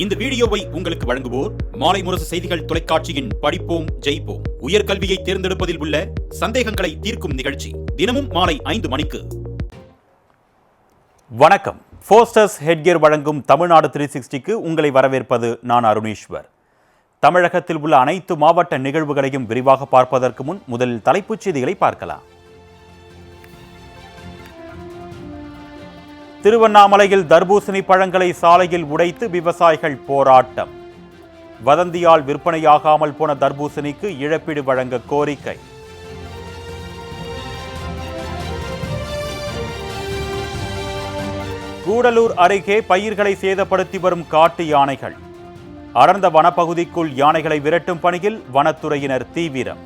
இந்த வீடியோவை உங்களுக்கு வழங்குவோர் மாலை முரசு செய்திகள் தொலைக்காட்சியின் படிப்போம் ஜெயிப்போம் உயர்கல்வியை தேர்ந்தெடுப்பதில் உள்ள சந்தேகங்களை தீர்க்கும் நிகழ்ச்சி தினமும் மாலை 5 மணிக்கு. வணக்கம். ஃபோஸ்டர்ஸ் ஹெட்கியர் வழங்கும் தமிழ்நாடு 360க்கு உங்களை வரவேற்பது நான் அருணீஸ்வர். தமிழகத்தில் உள்ள அனைத்து மாவட்ட நிகழ்வுகளையும் விரிவாக பார்ப்பதற்கு முன் முதலில் தலைப்புச் செய்திகளை பார்க்கலாம். திருவண்ணாமலையில் தர்பூசணி பழங்களை சாலையில் உடைத்து விவசாயிகள் போராட்டம். வதந்தியால் விற்பனையாகாமல் போன தர்பூசணிக்கு இழப்பீடு வழங்க கோரிக்கை. கூடலூர் அருகே பயிர்களை சேதப்படுத்தி வரும் காட்டு யானைகள். அடர்ந்த வனப்பகுதிக்குள் யானைகளை விரட்டும் பணியில் வனத்துறையினர் தீவிரம்.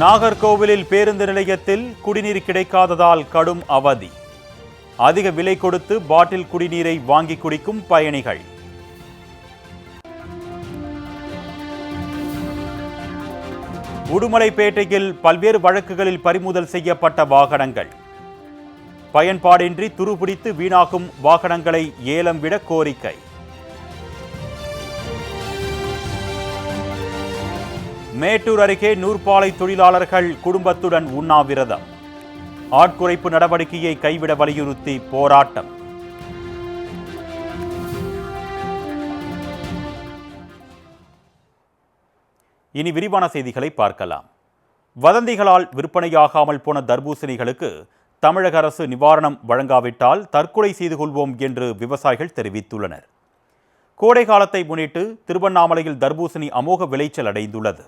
நாகர்கோவிலில் பேருந்து நிலையத்தில் குடிநீர் கிடைக்காததால் கடும் அவதி. அதிக விலை கொடுத்து பாட்டில் குடிநீரை வாங்கி குடிக்கும் பயணிகள். உடுமலைப்பேட்டையில் பல்வேறு வழக்குகளில் பறிமுதல் செய்யப்பட்ட வாகனங்கள். பயன்பாடின்றி துருபிடித்து வீணாகும் வாகனங்களை ஏலம் விட கோரிக்கை. மேட்டூர் அருகே நூற்பாலை தொழிலாளர்கள் குடும்பத்துடன் உண்ணாவிரதம். ஆட்குறைப்பு நடவடிக்கையை கைவிட வலியுறுத்தி போராட்டம். இனி விரிவான செய்திகளை பார்க்கலாம். வதந்திகளால் விற்பனையாகாமல் போன தர்பூசணிகளுக்கு தமிழக அரசு நிவாரணம் வழங்காவிட்டால் தற்கொலை செய்து கொள்வோம் என்று விவசாயிகள் தெரிவித்துள்ளனர். கோடை காலத்தை முன்னிட்டு திருவண்ணாமலையில் தர்பூசணி அமோக விளைச்சல் அடைந்துள்ளது.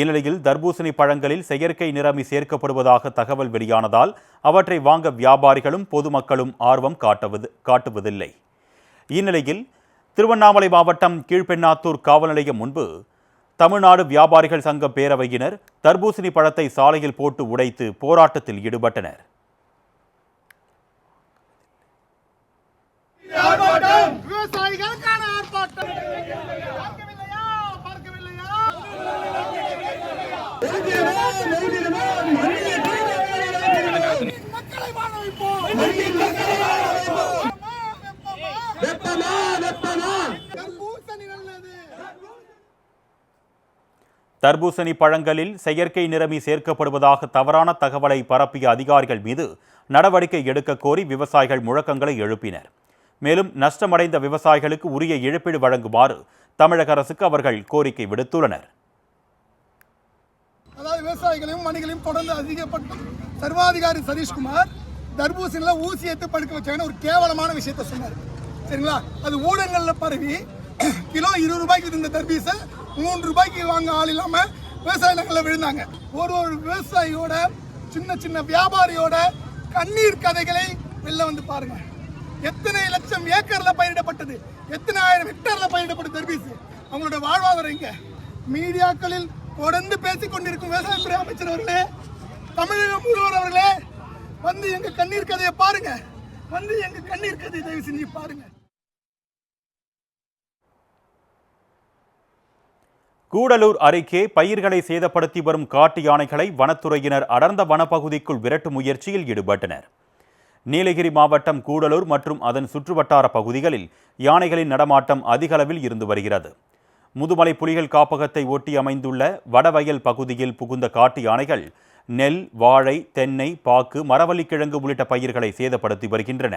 இந்நிலையில் தர்பூசணி பழங்களில் செயற்கை நிறமி சேர்க்கப்படுவதாக தகவல் வெளியானதால் அவற்றை வாங்க வியாபாரிகளும் பொதுமக்களும் ஆர்வம் காட்டுவதில்லை. இந்நிலையில் திருவண்ணாமலை மாவட்டம் கீழ்பெண்ணாத்தூர் காவல் நிலையம் முன்பு தமிழ்நாடு வியாபாரிகள் சங்க பேரவையினர் தர்பூசணி பழத்தை சாலையில் போட்டு உடைத்து போராட்டத்தில் ஈடுபட்டனர். தர்பூசணி பழங்களில் செயற்கை நிறமி சேர்க்கப்படுவதாக தவறான தகவலை பரப்பிய அதிகாரிகள் மீது நடவடிக்கை எடுக்க கோரி விவசாயிகள் முழக்கங்களை எழுப்பினர். மேலும் நஷ்டமடைந்த விவசாயிகளுக்கு உரிய இழப்பீடு வழங்குமாறு தமிழக அரசுக்கு அவர்கள் கோரிக்கை விடுத்துள்ளனர். அதாவது விவசாயிகளையும் மணிகளையும் தொடர்ந்து அதிகப்பட்டு சர்வாதிகாரி சதீஷ்குமார் தர்பூசணியில் ஊசி எடுத்து படுக்க வச்சாங்கன்னு ஒரு கேவலமான விஷயத்த சொன்னார். சரிங்களா? அது ஊடகங்களில் பரவி கிலோ 20 ரூபாய்க்கு இருந்த தர்பீஸை 3 ரூபாய்க்கு வாங்க ஆள் இல்லாமல் விவசாய நிலங்களில் விழுந்தாங்க. ஒரு விவசாயியோட சின்ன சின்ன வியாபாரியோட கண்ணீர் கதைகளை வெளில வந்து பாருங்க. எத்தனை லட்சம் ஏக்கர்ல பயிரிடப்பட்டது, எத்தனை ஆயிரம் ஹெக்டர்ல பயிரிடப்பட்டது தர்பீஸ். அவங்களோட வாழ்வாதாரம் இங்க மீடியாக்களில் தொடர்ந்து பேசிக் கொண்டிருக்கும் விவசாயத்துறை அமைச்சர் அவர்களே, தமிழக முதல்வர் அவர்களே, வந்து எங்க கண்ணீர் கதையை பாருங்க. வந்து எங்க கண்ணீர் கதையை தயவு செஞ்சு பாருங்க. கூடலூர் அருகே பயிர்களை சேதப்படுத்தி வரும் காட்டு யானைகளை வனத்துறையினர் அடர்ந்த வனப்பகுதிக்குள் விரட்டும் முயற்சியில் ஈடுபட்டனர். நீலகிரி மாவட்டம் கூடலூர் மற்றும் அதன் சுற்றுவட்டார பகுதிகளில் யானைகளின் நடமாட்டம் அதிக அளவில் இருந்து வருகிறது. முதுமலை புலிகள் காப்பகத்தை ஒட்டி அமைந்துள்ள வடவயல் பகுதியில் புகுந்த காட்டு யானைகள் நெல், வாழை, தென்னை, பாக்கு, மரவள்ளிக்கிழங்கு உள்ளிட்ட பயிர்களை சேதப்படுத்தி வருகின்றன.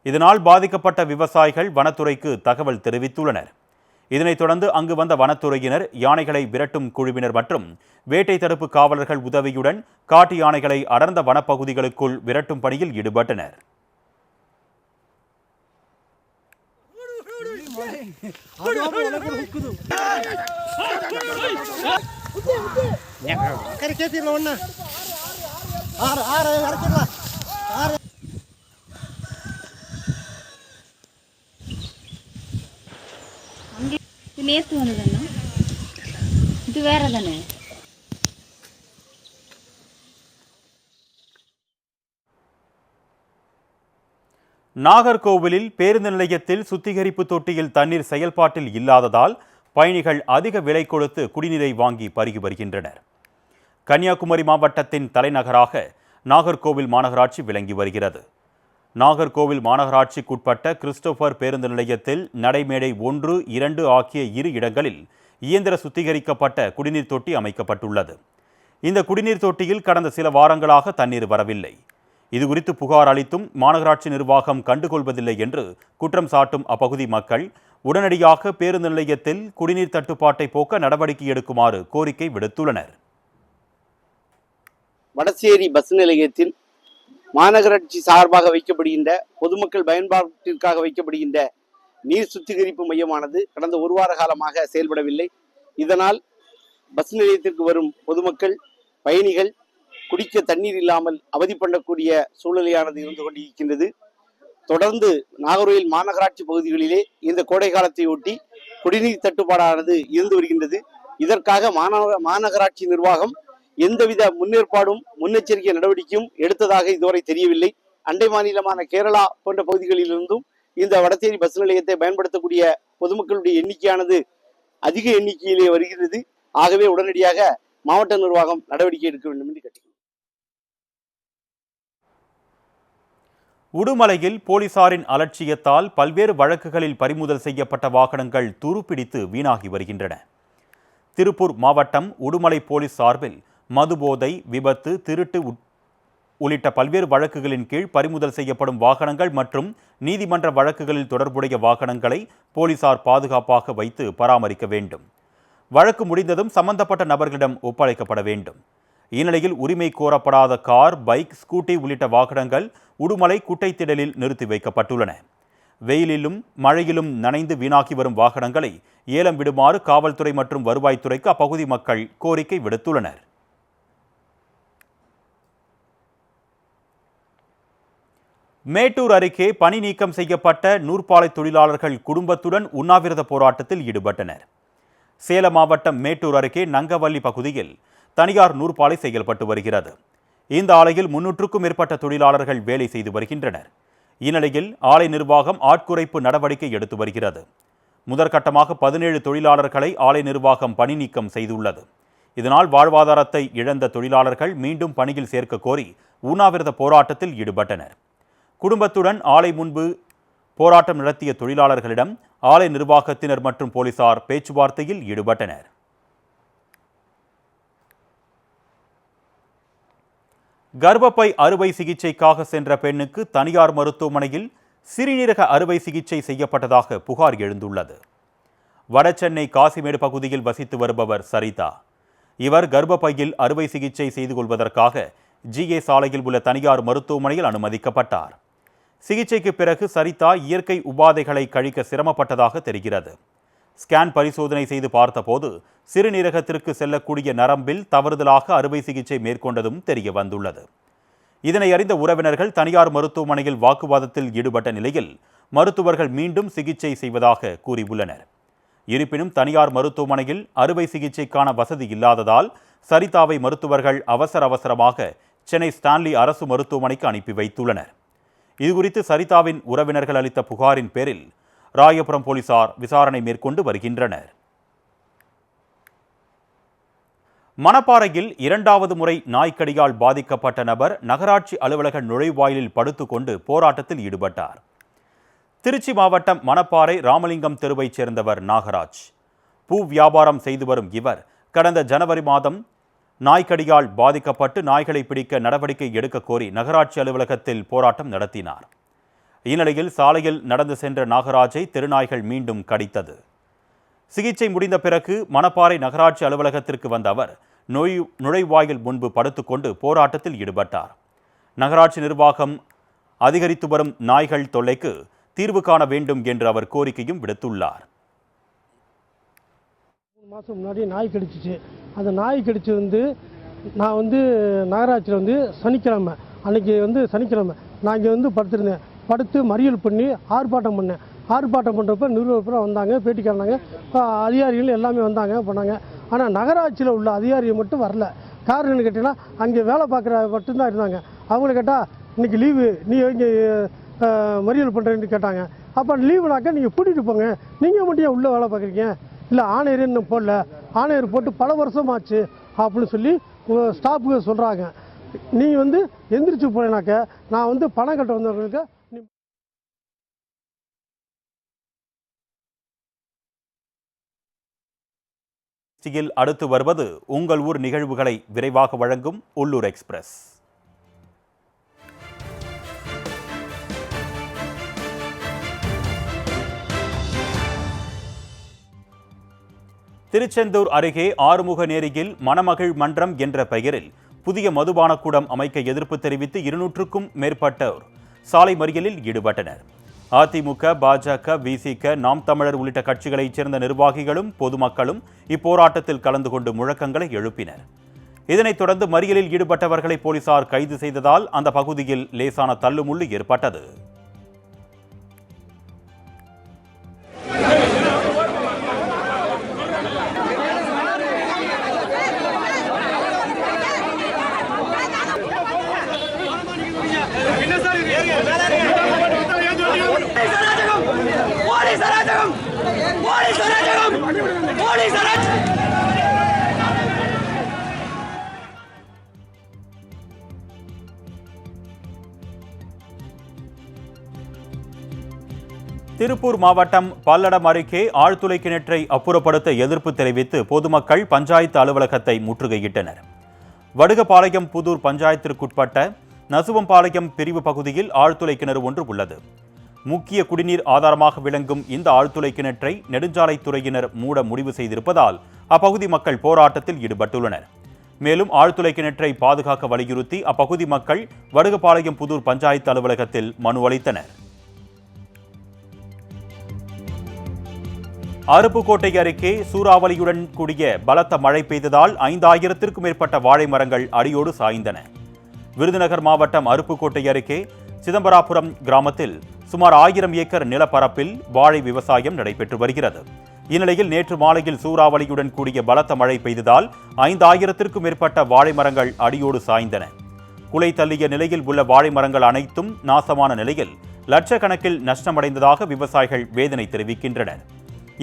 இதனால் பாதிக்கப்பட்ட விவசாயிகள் வனத்துறைக்கு தகவல் தெரிவித்துள்ளனர். இதனைத் தொடர்ந்து அங்கு வந்த வனத்துறையினர் யானைகளை விரட்டும் குழுவினர் மற்றும் வேட்டை தடுப்பு காவலர்கள் உதவியுடன் காட்டு யானைகளை அடர்ந்த வனப்பகுதிகளுக்குள் விரட்டும் பணியில் ஈடுபட்டனர். நேற்று வந்ததுண்ணா, இது வேற தானே. நாகர்கோவிலில் பேருந்து நிலையத்தில் சுத்திகரிப்பு தொட்டியில் தண்ணீர் செயல்பாட்டில் இல்லாததால் பயணிகள் அதிக விலை கொடுத்து குடிநீரை வாங்கி பருகி வருகின்றனர். கன்னியாகுமரி மாவட்டத்தின் தலைநகராக நாகர்கோவில் மாநகராட்சி விளங்கி வருகிறது. நாகர்கோவில் மாநகராட்சிக்குட்பட்ட கிறிஸ்டோபர் பேருந்து நிலையத்தில் நடைமேடை 1, 2 ஆகிய 2 இடங்களில் இயந்திர சுத்திகரிக்கப்பட்ட குடிநீர் தொட்டி அமைக்கப்பட்டுள்ளது. இந்த குடிநீர் தொட்டியில் கடந்த சில வாரங்களாக தண்ணீர் வரவில்லை. இதுகுறித்து புகார் அளித்தும் மாநகராட்சி நிர்வாகம் கண்டுகொள்வதில்லை என்று குற்றம் சாட்டும் அப்பகுதி மக்கள் உடனடியாக பேருந்து நிலையத்தில் குடிநீர் தட்டுப்பாட்டை போக்க நடவடிக்கை எடுக்குமாறு கோரிக்கை விடுத்துள்ளனர். வடசேரி பஸ் நிலையத்தில் மாநகராட்சி சார்பாக வைக்கப்படுகின்ற பொதுமக்கள் பயன்பாட்டிற்காக வைக்கப்படுகின்ற நீர் சுத்திகரிப்பு மையமானது கடந்த ஒரு வார காலமாக செயல்படவில்லை. இதனால் பஸ் நிலையத்திற்கு வரும் பொதுமக்கள் பயணிகள் குடிக்க தண்ணீர் இல்லாமல் அவதிப்படக்கூடிய சூழ்நிலையானது இருந்து கொண்டிருக்கின்றது. தொடர்ந்து நாகர்கோவில் மாநகராட்சி பகுதிகளிலே இந்த கோடை காலத்தை ஒட்டி குடிநீர் தட்டுப்பாடானது இருந்து வருகின்றது. இதற்காக மாநகராட்சி நிர்வாகம் எந்தவித முன்னேற்பாடும் முன்னெச்சரிக்கை நடவடிக்கையும் எடுத்ததாக இதுவரை தெரியவில்லை. அண்டை மாநிலமான கேரளா போன்ற பகுதிகளிலிருந்தும் இந்த வடசேரி பஸ் நிலையத்தை பயன்படுத்தக்கூடிய பொதுமக்களுடைய எண்ணிக்கையானது அதிக எண்ணிக்கையிலே வருகிறது. ஆகவே உடனடியாக மாவட்ட நிர்வாகம் நடவடிக்கை எடுக்க வேண்டும் என்று கேட்டுக்கொள்கிறேன். உடுமலையில் போலீசாரின் அலட்சியத்தால் பல்வேறு வழக்குகளில் பறிமுதல் செய்யப்பட்ட வாகனங்கள் துருப்பிடித்து வீணாகி வருகின்றன. திருப்பூர் மாவட்டம் உடுமலை போலீஸ் சார்பில் மதுபோதை, விபத்து, திருட்டு உள்ளிட்ட பல்வேறு வழக்குகளின் கீழ் பறிமுதல் செய்யப்படும் வாகனங்கள் மற்றும் நீதிமன்ற வழக்குகளில் தொடர்புடைய வாகனங்களை போலீசார் பாதுகாப்பாக வைத்து பராமரிக்க வேண்டும். வழக்கு முடிந்ததும் சம்பந்தப்பட்ட நபர்களிடம் ஒப்படைக்கப்பட வேண்டும். இந்நிலையில் உரிமை கோரப்படாத கார், பைக், ஸ்கூட்டி உள்ளிட்ட வாகனங்கள் உடுமலை குட்டைத்திடலில் நிறுத்தி வைக்கப்பட்டுள்ளன. வெயிலிலும் மழையிலும் நனைந்து வீணாகி வரும் வாகனங்களை ஏலம் விடுமாறு காவல்துறை மற்றும் வருவாய்த்துறைக்கு அப்பகுதி மக்கள் கோரிக்கை விடுத்துள்ளனர். மேட்டூர் அருகே பணி நீக்கம் செய்யப்பட்ட நூற்பாலை தொழிலாளர்கள் குடும்பத்துடன் உண்ணாவிரத போராட்டத்தில் ஈடுபட்டனர். சேலம் மாவட்டம் மேட்டூர் அருகே நங்கவள்ளி பகுதியில் தனியார் நூற்பாலை செயல்பட்டு வருகிறது. இந்த ஆலையில் 300க்கும் மேற்பட்ட தொழிலாளர்கள் வேலை செய்து வருகின்றனர். இந்நிலையில் ஆலை நிர்வாகம் ஆட்குறைப்பு நடவடிக்கை எடுத்து வருகிறது. முதற்கட்டமாக 17 தொழிலாளர்களை ஆலை நிர்வாகம் பணி நீக்கம் செய்துள்ளது. இதனால் வாழ்வாதாரத்தை இழந்த தொழிலாளர்கள் மீண்டும் பணியில் சேர்க்க கோரி உண்ணாவிரத போராட்டத்தில் ஈடுபட்டனர். குடும்பத்துடன் ஆலை முன்பு போராட்டம் நடத்திய தொழிலாளர்களிடம் ஆலை நிர்வாகத்தினர் மற்றும் போலீசார் பேச்சுவார்த்தையில் ஈடுபட்டனர். கர்ப்பப்பை அறுவை சிகிச்சைக்காக சென்ற பெண்ணுக்கு தனியார் மருத்துவமனையில் சிறுநீரக அறுவை சிகிச்சை செய்யப்பட்டதாக புகார் எழுந்துள்ளது. வடசென்னை காசிமேடு பகுதியில் வசித்து வருபவர் சரிதா. இவர் கர்ப்பப்பையில் அறுவை சிகிச்சை செய்து கொள்வதற்காக ஜிஏ சாலையில் உள்ள தனியார் மருத்துவமனையில் அனுமதிக்கப்பட்டார். சிகிச்சைக்கு பிறகு சரிதா இயற்கை உபாதைகளை கழிக்க சிரமப்பட்டதாக தெரிகிறது. ஸ்கேன் பரிசோதனை செய்து பார்த்தபோது சிறுநீரகத்திற்கு செல்லக்கூடிய நரம்பில் தவறுதலாக அறுவை சிகிச்சை மேற்கொண்டதும் தெரிய வந்துள்ளது. இதனை அறிந்த உறவினர்கள் தனியார் மருத்துவமனையில் வாக்குவாதத்தில் ஈடுபட்ட நிலையில் மருத்துவர்கள் மீண்டும் சிகிச்சை செய்வதாக கூறியுள்ளனர். இருப்பினும் தனியார் மருத்துவமனையில் அறுவை சிகிச்சைக்கான வசதி இல்லாததால் சரிதாவை மருத்துவர்கள் அவசரமாக சென்னை ஸ்டான்லி அரசு மருத்துவமனைக்கு அனுப்பி வைத்துள்ளனர். இதுகுறித்து சரிதாவின் உறவினர்கள் அளித்த புகாரின் பேரில் ராயபுரம் போலீசார் விசாரணை மேற்கொண்டு வருகின்றனர். மணப்பாறையில் 2வது முறை நாய்க்கடியால் பாதிக்கப்பட்ட நபர் நகராட்சி அலுவலக நுழைவாயிலில் படுத்துக்கொண்டு போராட்டத்தில் ஈடுபட்டார். திருச்சி மாவட்டம் மணப்பாறை ராமலிங்கம் தெருவைச் சேர்ந்தவர் நாகராஜ். பூ வியாபாரம் செய்து வரும் இவர் கடந்த ஜனவரி மாதம் நாய்க்கடியால் பாதிக்கப்பட்டு நாய்களை பிடிக்க நடவடிக்கை எடுக்க கோரி நகராட்சி அலுவலகத்தில் போராட்டம் நடத்தினார். இந்நிலையில் சாலையில் நடந்து சென்ற நாகராஜை தெருநாய்கள் மீண்டும் கடித்தது. சிகிச்சை முடிந்த பிறகு மணப்பாறை நகராட்சி அலுவலகத்திற்கு வந்த அவர் நுழைவாயில் முன்பு படுத்துக்கொண்டு போராட்டத்தில் ஈடுபட்டார். நகராட்சி நிர்வாகம் அதிகரித்து வரும் நாய்கள் தொல்லைக்கு தீர்வு காண வேண்டும் என்று அவர் கோரிக்கையும் விடுத்துள்ளார். 3 மாதம் முன்னாடி நாய் கடிச்சிச்சு. அந்த நாய் கடிச்சு நான் நகராட்சியில் சனிக்கிழமை அன்றைக்கி சனிக்கிழமை நான் இங்கே படுத்திருந்தேன். படுத்து மறியல் பண்ணி ஆர்ப்பாட்டம் பண்ணேன். ஆர்ப்பாட்டம் பண்ணுறப்ப நிறுவனம் வந்தாங்க, பேட்டிக்காரனாங்க, அதிகாரிகள் எல்லாமே வந்தாங்க பண்ணாங்க. ஆனால் நகராட்சியில் உள்ள அதிகாரிகள் மட்டும் வரல. காரணம் என்ன கேட்டிங்கன்னா, அங்கே வேலை பார்க்குற மட்டும்தான் இருந்தாங்க. அவங்கள கேட்டால் இன்றைக்கி லீவு, நீ இங்கே மறியல் பண்ணுறேன்னு கேட்டாங்க. அப்போ லீவுனாக்கா நீங்கள் கூட்டிகிட்டு போங்க, நீங்கள் மட்டும் ஏன் உள்ளே வேலை பார்க்குறீங்க? இல்லை ஆணையர் இன்னும் போடல, ஆணையர் போட்டு பல வருஷமாச்சு அப்படின்னு சொல்லி ஸ்டாஃபுக்கு சொல்கிறாங்க. நீங்கள் வந்து எந்திரிச்சு போனேனாக்க நான் வந்து பணம் கட்ட வந்தவங்களுக்கு அடுத்து வருவது உங்கள் ஊர் நிகழ்வுகளை விரைவாக வழங்கும் உள்ளூர் எக்ஸ்பிரஸ். திருச்செந்தூர் அருகே ஆறுமுகநேரியில் மணமகள் மன்றம் என்ற பெயரில் புதிய மதுபானக்கூடம் அமைக்க எதிர்ப்பு தெரிவித்து 200க்கும் மேற்பட்டோர் சாலை மறியலில் ஈடுபட்டனர். அதிமுக, பாஜக, விசிக, நாம் தமிழர் உள்ளிட்ட கட்சிகளைச் சேர்ந்த நிர்வாகிகளும் பொதுமக்களும் இப்போராட்டத்தில் கலந்து கொண்டு முழக்கங்களை எழுப்பினர். இதனைத் தொடர்ந்து மறியலில் ஈடுபட்டவர்களை போலீசார் கைது செய்ததால் அந்த பகுதியில் லேசான தள்ளுமுள்ளு ஏற்பட்டது. திருப்பூர் மாவட்டம் பல்லடம் அருகே ஆழ்துளை கிணற்றை அப்புறப்படுத்த எதிர்ப்பு தெரிவித்து பொதுமக்கள் பஞ்சாயத்து அலுவலகத்தை முற்றுகையிட்டனர். வடுகபாளையம் புதூர் பஞ்சாயத்திற்குட்பட்ட நசுவம்பாளையம் பிரிவு பகுதியில் ஆழ்துளை கிணறு ஒன்று உள்ளது. முக்கிய குடிநீர் ஆதாரமாக விளங்கும் இந்த ஆழ்துளை கிணற்றை நெடுஞ்சாலைத்துறையினர் மூட முடிவு செய்திருப்பதால் அப்பகுதி மக்கள் போராட்டத்தில் ஈடுபட்டுள்ளனர். மேலும் ஆழ்துளை கிணற்றை பாதுகாக்க வலியுறுத்தி அப்பகுதி மக்கள் வடுகபாளையம் புதூர் பஞ்சாயத்து அலுவலகத்தில் மனு அளித்தனர். அருப்புக்கோட்டை அருகே சூறாவளியுடன் கூடிய பலத்த மழை பெய்ததால் 5000த்திற்கும் மேற்பட்ட வாழை மரங்கள் அடியோடு சாய்ந்தன. விருதுநகர் மாவட்டம் அருப்புக்கோட்டை அருகே சிதம்பராபுரம் கிராமத்தில் சுமார் 1000 ஏக்கர் நிலப்பரப்பில் வாழை விவசாயம் நடைபெற்று வருகிறது. இந்நிலையில் நேற்று மாலையில் சூறாவளியுடன் கூடிய பலத்த மழை பெய்ததால் 5000த்திற்கும் மேற்பட்ட வாழை மரங்கள் அடியோடு சாய்ந்தன. குலை தள்ளிய நிலையில் உள்ள வாழை மரங்கள் அனைத்தும் நாசமான நிலையில் லட்சக்கணக்கில் நஷ்டமடைந்ததாக விவசாயிகள் வேதனை தெரிவிக்கின்றனர்.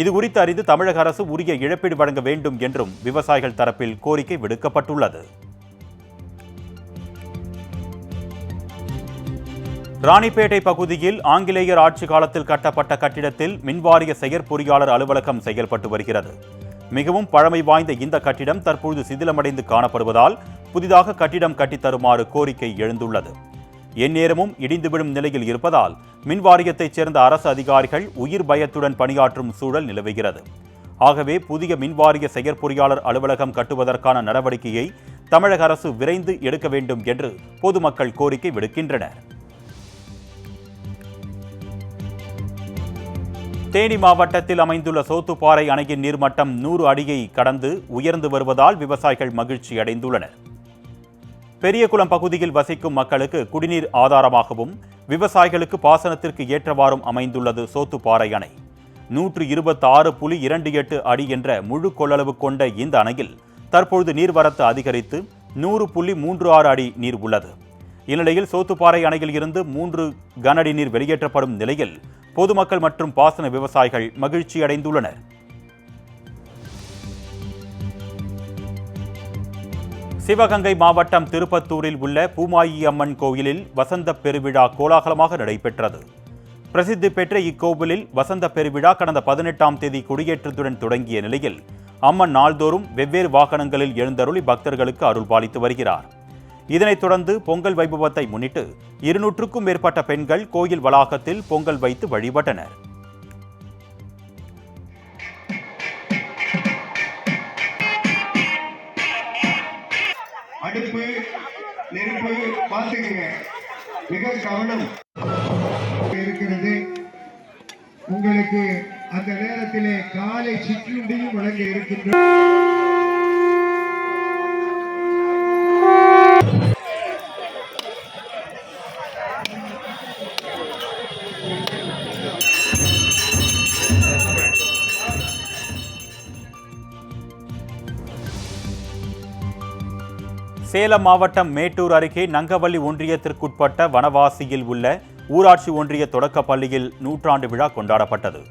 இதுகுறித்து அறிந்து தமிழக அரசு உரிய இழப்பீடு வழங்க வேண்டும் என்றும் விவசாயிகள் தரப்பில் கோரிக்கை விடுக்கப்பட்டுள்ளது. ராணிப்பேட்டை பகுதியில் ஆங்கிலேயர் ஆட்சி காலத்தில் கட்டப்பட்ட கட்டிடத்தில் மின்வாரிய செயற்பொறியாளர் அலுவலகம் செயல்பட்டு வருகிறது. மிகவும் பழமை வாய்ந்த இந்த கட்டிடம் தற்பொழுது சிதிலமடைந்து காணப்படுவதால் புதிதாக கட்டிடம் கட்டித்தருமாறு கோரிக்கை எழுந்துள்ளது. எந்நேரமும் இடிந்து விடும் நிலையில் இருப்பதால் மின்வாரியத்தைச் சேர்ந்த அரசு அதிகாரிகள் உயிர் பயத்துடன் பணியாற்றும் சூழல் நிலவுகிறது. ஆகவே புதிய மின்வாரிய செயற்பொறியாளர் அலுவலகம் கட்டுவதற்கான நடவடிக்கையை தமிழக அரசு விரைந்து எடுக்க வேண்டும் என்று பொதுமக்கள் கோரிக்கை விடுக்கின்றனர். தேனி மாவட்டத்தில் அமைந்துள்ள சோத்துப்பாறை அணையின் நீர்மட்டம் 100 அடியை கடந்து உயர்ந்து வருவதால் விவசாயிகள் மகிழ்ச்சி அடைந்துள்ளனர். பெரியகுளம் பகுதியில் வசிக்கும் மக்களுக்கு குடிநீர் ஆதாரமாகவும் விவசாயிகளுக்கு பாசனத்திற்கு ஏற்றவாறும் அமைந்துள்ளது சோத்துப்பாறை அணை. 126.28 அடி என்ற முழு கொள்ளளவு கொண்ட இந்த அணையில் தற்பொழுது நீர்வரத்து அதிகரித்து 100.36 அடி நீர் உள்ளது. இந்நிலையில் சோத்துப்பாறை அணையில் இருந்து 3 கனஅடி நீர் வெளியேற்றப்படும் நிலையில் பொதுமக்கள் மற்றும் பாசன விவசாயிகள் மகிழ்ச்சி அடைந்துள்ளனர். சிவகங்கை மாவட்டம் திருப்பத்தூரில் உள்ள பூமாயி அம்மன் கோயிலில் வசந்த பெருவிழா கோலாகலமாக நடைபெற்றது. பிரசித்தி பெற்ற இக்கோவிலில் வசந்த பெருவிழா கடந்த 18ஆம் தேதி கொடியேற்றத்துடன் தொடங்கிய நிலையில் அம்மன் நாள்தோறும் வெவ்வேறு வாகனங்களில் எழுந்தருளி பக்தர்களுக்கு அருள்பாலித்து வருகிறார். இதனைத் தொடர்ந்து பொங்கல் வைபவத்தை முன்னிட்டு 200க்கும் மேற்பட்ட பெண்கள் கோயில் வளாகத்தில் பொங்கல் வைத்து வழிபட்டனர். அடுப்பு நெருப்பு பார்த்துக்கங்க, மிக கவனம் இருக்கிறது. உங்களுக்கு அந்த நேரத்திலே காலை சிற்றுண்டியும் வழங்க இருக்கின்ற சேலம் மாவட்டம் மேட்டூர் அருகே நங்கவள்ளி ஒன்றியத்திற்குட்பட்ட வனவாசியில் உள்ள ஊராட்சி ஒன்றிய தொடக்கப் பள்ளியில் 100ஆண்டு விழா கொண்டாடப்பட்டது.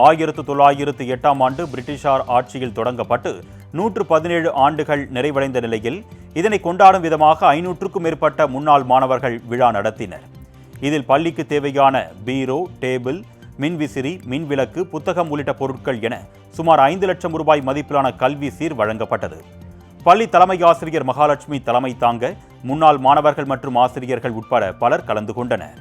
1908ஆம் ஆண்டு பிரிட்டிஷார் ஆட்சியில் தொடங்கப்பட்டு 117 ஆண்டுகள் நிறைவடைந்த நிலையில் இதனை கொண்டாடும் விதமாக 500க்கும் மேற்பட்ட முன்னாள் மாணவர்கள் விழா நடத்தினர். இதில் பள்ளிக்கு தேவையான பீரோ, டேபிள், மின்விசிறி, மின்விளக்கு, புத்தகம் உள்ளிட்ட பொருட்கள் என சுமார் 5 லட்சம் ரூபாய் மதிப்பிலான கல்வி சீர் வழங்கப்பட்டது. பள்ளி தலைமை ஆசிரியர் மகாலட்சுமி தலைமை தாங்க முன்னாள் மாணவர்கள் மற்றும் ஆசிரியர்கள் உட்பட பலர் கலந்து கொண்டனர்.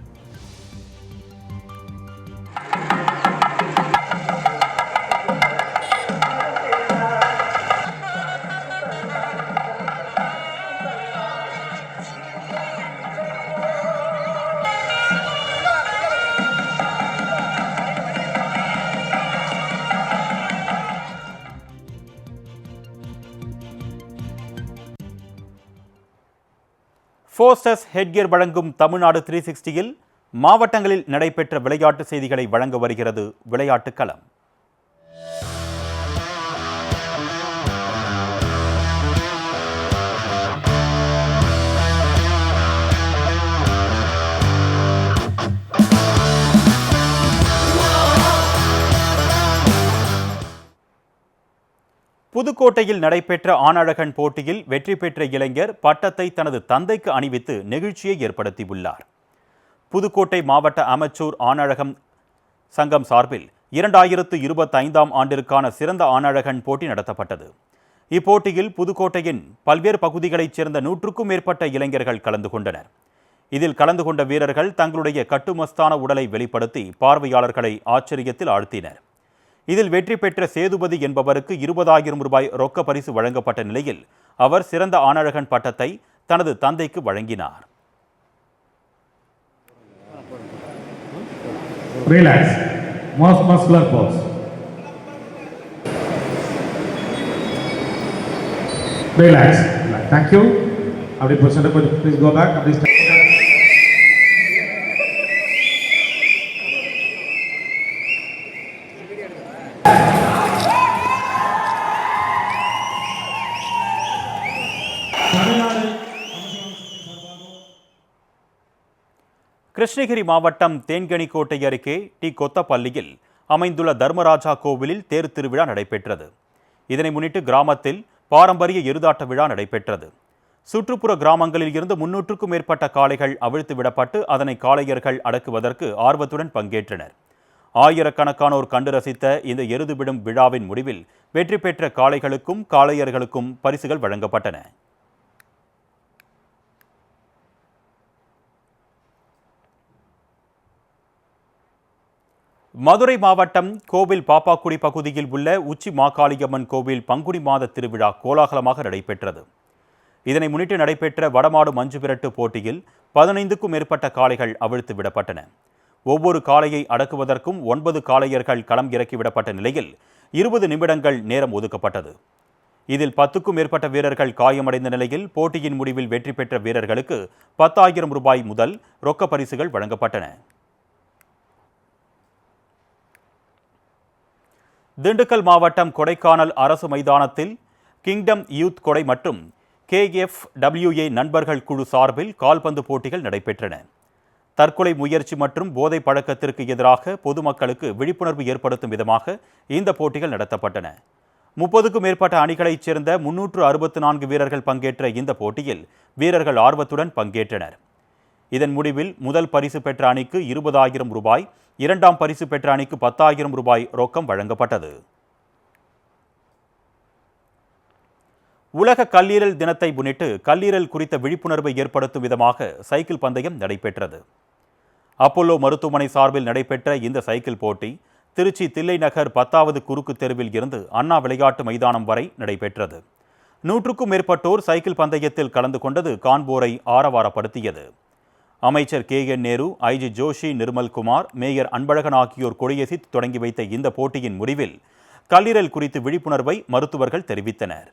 ஃபோர்சஸ் ஹெட்கியர் வழங்கும் தமிழ்நாடு 360யில் மாவட்டங்களில் நடைபெற்ற விளையாட்டு செய்திகளை வழங்க வருகிறது விளையாட்டுக் களம். புதுக்கோட்டையில் நடைபெற்ற ஆணழகன் போட்டியில் வெற்றி பெற்ற இளைஞர் பட்டத்தை தனது தந்தைக்கு அணிவித்து நெகிழ்ச்சியை ஏற்படுத்தியுள்ளார். புதுக்கோட்டை மாவட்ட அமெச்சூர் ஆணழகம் சங்கம் சார்பில் 2025ஆம் ஆண்டிற்கான சிறந்த ஆணழகன் போட்டி நடத்தப்பட்டது. இப்போட்டியில் புதுக்கோட்டையின் பல்வேறு பகுதிகளைச் சேர்ந்த 100க்கும் மேற்பட்ட இளைஞர்கள் கலந்து கொண்டனர். இதில் கலந்து கொண்ட வீரர்கள் தங்களுடைய கட்டுமஸ்தான உடலை வெளிப்படுத்தி பார்வையாளர்களை ஆச்சரியத்தில் ஆழ்த்தினர். இதில் வெற்றி பெற்ற சேதுபதி என்பவருக்கு 20,000 ரூபாய் ரொக்க பரிசு வழங்கப்பட்ட நிலையில் அவர் சிறந்த ஆணழகன் பட்டத்தை தனது தந்தைக்கு வழங்கினார். Relax. Most muscular pose. Relax. Thank you. Abhi presenter, please go back. Abhi stand. Krishnagiri மாவட்டம் தேன்கனிக்கோட்டை அருகே டி கொத்தப்பள்ளியில் அமைந்துள்ள தர்மராஜா கோவிலில் தேர் திருவிழா நடைபெற்றது. இதனை முன்னிட்டு கிராமத்தில் பாரம்பரிய எருதாட்ட விழா நடைபெற்றது. சுற்றுப்புற கிராமங்களில் இருந்து 300க்கும் மேற்பட்ட காளைகள் அவிழ்த்து விடப்பட்டு அதனை காளையர்கள் அடக்குவதற்கு ஆர்வத்துடன் பங்கேற்றனர். ஆயிரக்கணக்கானோர் கண்டு ரசித்த இந்த எருது விடும் விழாவின் முடிவில் வெற்றி பெற்ற காளைகளுக்கும் காளையர்களுக்கும் பரிசுகள் வழங்கப்பட்டன. மதுரை மாவட்டம் கோவில் பாப்பாக்குடி பகுதியில் உள்ள உச்சி மாகாளியம்மன் கோவில் பங்குனி மாத திருவிழா கோலாகலமாக நடைபெற்றது. இதனை முன்னிட்டு நடைபெற்ற வடமாடு மஞ்சு விரட்டு போட்டியில் 15க்கும் மேற்பட்ட காளைகள் அவிழ்த்து விடப்பட்டன. ஒவ்வொரு காளையை அடக்குவதற்கும் 9 காளையர்கள் களம் இறக்கிவிடப்பட்ட நிலையில் 20 நிமிடங்கள் நேரம் ஒதுக்கப்பட்டது. இதில் 10க்கும் மேற்பட்ட வீரர்கள் காயமடைந்த நிலையில் போட்டியின் முடிவில் வெற்றி பெற்ற வீரர்களுக்கு 10,000 ரூபாய் முதல் ரொக்க பரிசுகள் வழங்கப்பட்டன. திண்டுக்கல் மாவட்டம் கொடைக்கானல் அரசு மைதானத்தில் கிங்டம் யூத் கொடை மற்றும் KFWA நண்பர்கள் குழு சார்பில் கால்பந்து போட்டிகள் நடைபெற்றன. தற்கொலை முயற்சி மற்றும் போதை பழக்கத்திற்கு எதிராக பொதுமக்களுக்கு விழிப்புணர்வு ஏற்படுத்தும் விதமாக இந்த போட்டிகள் நடத்தப்பட்டன. 30க்கும் மேற்பட்ட அணிகளைச் சேர்ந்த 364 வீரர்கள் பங்கேற்ற இந்த போட்டியில் வீரர்கள் ஆர்வத்துடன் பங்கேற்றனர். இதன் முடிவில் முதல் பரிசு பெற்ற அணிக்கு 20,000 ரூபாய், இரண்டாம் பரிசு பெற்ற அணிக்கு 10,000 ரூபாய் ரொக்கம் வழங்கப்பட்டது. உலக கல்லீரல் தினத்தை முன்னிட்டு கல்லீரல் குறித்த விழிப்புணர்வை ஏற்படுத்தும் விதமாக சைக்கிள் பந்தயம் நடைபெற்றது. அப்போலோ மருத்துவமனை சார்பில் நடைபெற்ற இந்த சைக்கிள் போட்டி திருச்சி தில்லை நகர் 10வது குறுக்கு தெருவில் இருந்து அண்ணா விளையாட்டு மைதானம் வரை நடைபெற்றது. 100க்கும் மேற்பட்டோர் சைக்கிள் பந்தயத்தில் கலந்து கொண்டது காண்போரை ஆரவாரப்படுத்தியது. அமைச்சர் KN Nehru, IG Joshi, Nirmalkumar, mayor Anbazhagan ஆகியோர் கொடியசைத்து தொடங்கி வைத்த இந்த போட்டியின் முடிவில் கல்லீரல் குறித்து விழிப்புணர்வை மருத்துவர்கள் தெரிவித்தனர்.